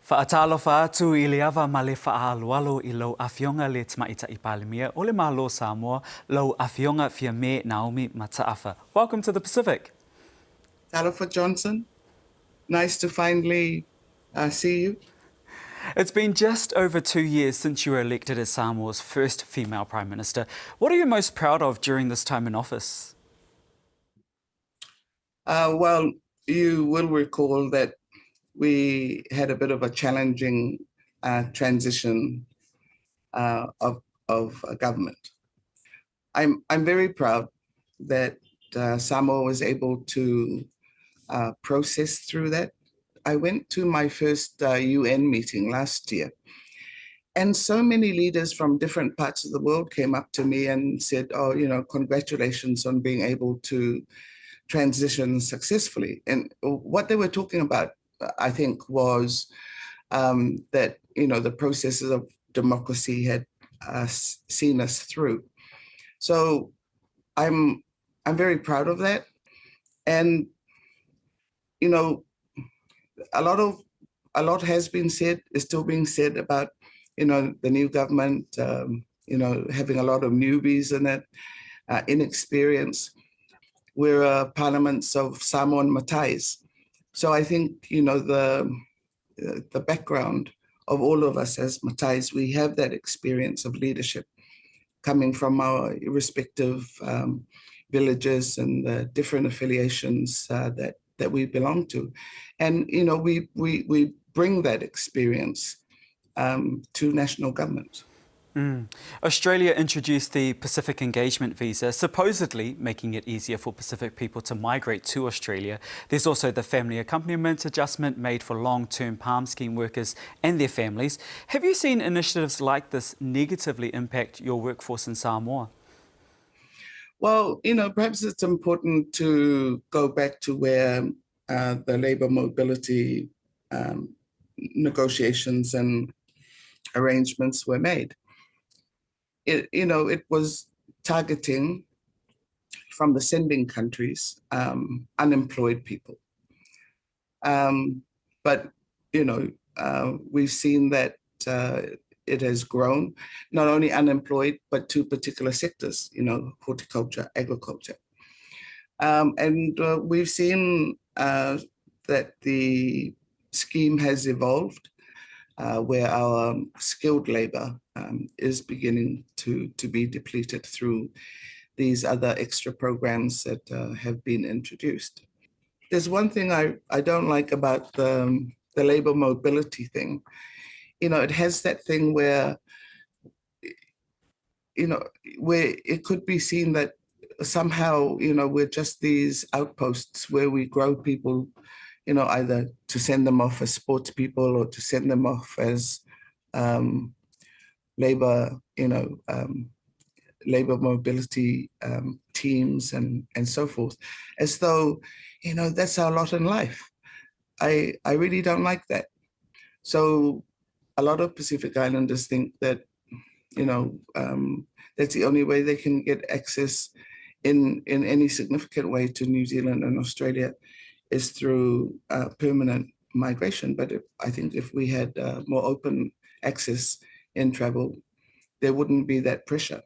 Whaatalofa atu I le awa ma le whaalualo I lau awhionga le tamaita I Palemia o le malo Samoa, lau awhionga Fiame Naomi Mataafa. Welcome to the Pacific. Talofa Johnson, nice to finally see you. It's been just over 2 years since you were elected as Samoa's first female Prime Minister. What are you most proud of during this time in office? Well, you will recall that we had a bit of a challenging transition of government. I'm very proud that Samoa was able to process through that. I went to my first UN meeting last year, and so many leaders from different parts of the world came up to me and said, "Oh, congratulations on being able to transition successfully." And what they were talking about, I think, was that the processes of democracy had seen us through. So I'm very proud of that, and a lot has been said, is still being said about the new government, having a lot of newbies in it, inexperience. We're parliaments of Samoan Matais. So I think, the background of all of us as Matais, we have that experience of leadership coming from our respective villages and the different affiliations that we belong to. And, we bring that experience to national government. Australia introduced the Pacific Engagement Visa, supposedly making it easier for Pacific people to migrate to Australia. There's also the family accompaniment adjustment made for long-term PALM scheme workers and their families. Have you seen initiatives like this negatively impact your workforce in Samoa? Well, perhaps it's important to go back to where the labour mobility negotiations and arrangements were made. It was targeting from the sending countries unemployed people. But, we've seen that it has grown, not only unemployed, but to particular sectors, horticulture, agriculture. And we've seen that the scheme has evolved where our skilled labour is beginning to be depleted through these other extra programs that have been introduced. There's one thing I don't like about the labour mobility thing. It has that thing where, where it could be seen that somehow, we're just these outposts where we grow people, either to send them off as sports people or to send them off as labor, labor mobility teams and so forth, as though, that's our lot in life. I really don't like that. So a lot of Pacific Islanders think that, that's the only way they can get access in any significant way to New Zealand and Australia is through permanent migration. But I think if we had more open access in travel, there wouldn't be that pressure.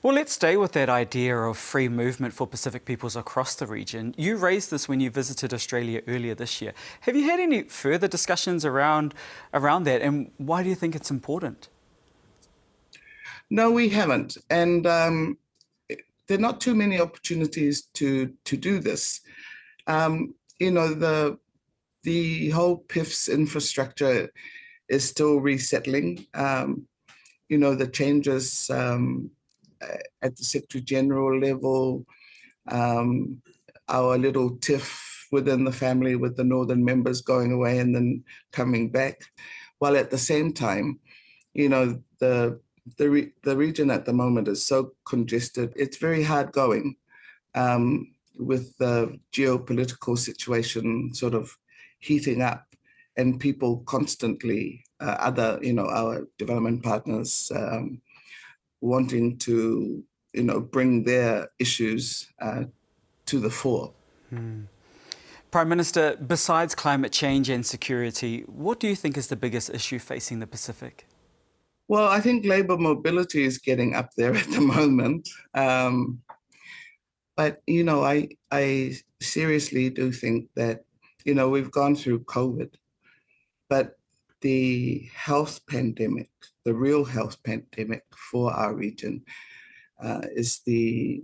Well, let's stay with that idea of free movement for Pacific peoples across the region. You raised this when you visited Australia earlier this year. Have you had any further discussions around that, and why do you think it's important? No, we haven't. And there are not too many opportunities to do this. The whole PIF's infrastructure is still resettling. The changes at the Secretary General level, our little tiff within the family with the northern members going away and then coming back, while at the same time, the region at the moment is so congested. It's very hard going with the geopolitical situation sort of heating up and people constantly, our development partners wanting to, bring their issues to the fore. Prime Minister, besides climate change and security, what do you think is the biggest issue facing the Pacific? Well, I think labour mobility is getting up there at the moment. But, I seriously do think that, we've gone through COVID, but the health pandemic, the real health pandemic for our region is the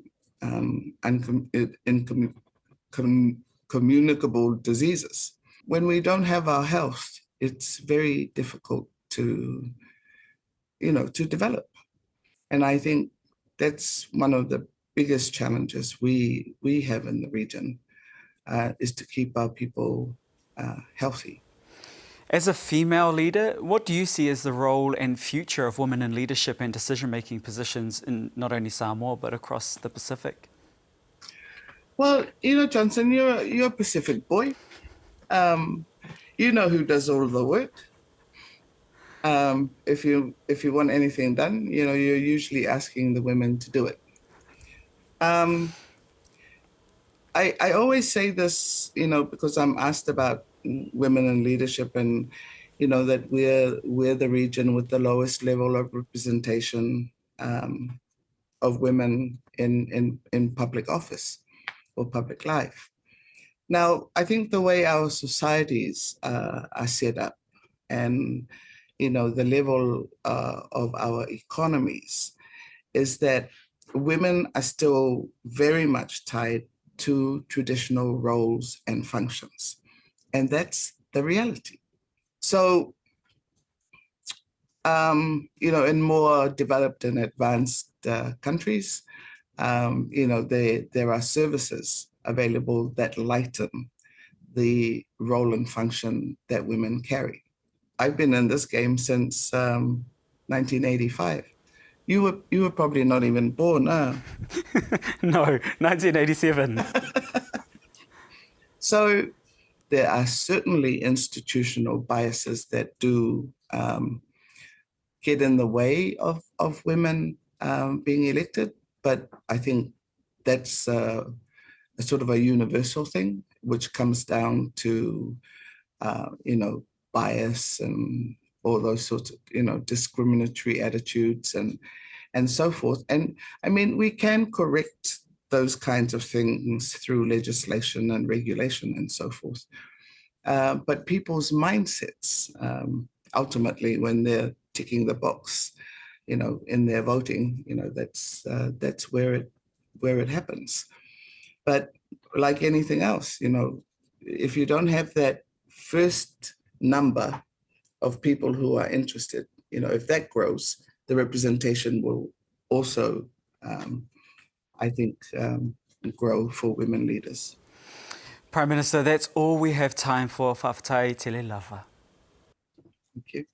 communicable diseases. When we don't have our health, it's very difficult to develop. And I think that's one of the biggest challenges we have in the region, is to keep our people healthy. As a female leader, what do you see as the role and future of women in leadership and decision-making positions in not only Samoa, but across the Pacific? Well, Johnson, you're a Pacific boy. You know who does all of the work. If you want anything done, you're usually asking the women to do it. I always say this, because I'm asked about women in leadership, and that we're the region with the lowest level of representation of women in public office or public life. Now, I think the way our societies are set up, and the level of our economies, is that women are still very much tied to traditional roles and functions. And that's the reality. So, in more developed and advanced countries, there are services available that lighten the role and function that women carry. I've been in this game since 1985. You were probably not even born, huh? No, 1987. So there are certainly institutional biases that do get in the way of women being elected, but I think that's a sort of a universal thing, which comes down to bias and all those sorts of discriminatory attitudes and so forth. And I mean, we can correct those kinds of things through legislation and regulation and so forth. But people's mindsets, ultimately, when they're ticking the box, in their voting, that's where it happens. But like anything else, if you don't have that first number of people who are interested, if that grows, the representation will also, I think, grow for women leaders. Prime Minister, that's all we have time for. Whawhatai te le lava. Thank you.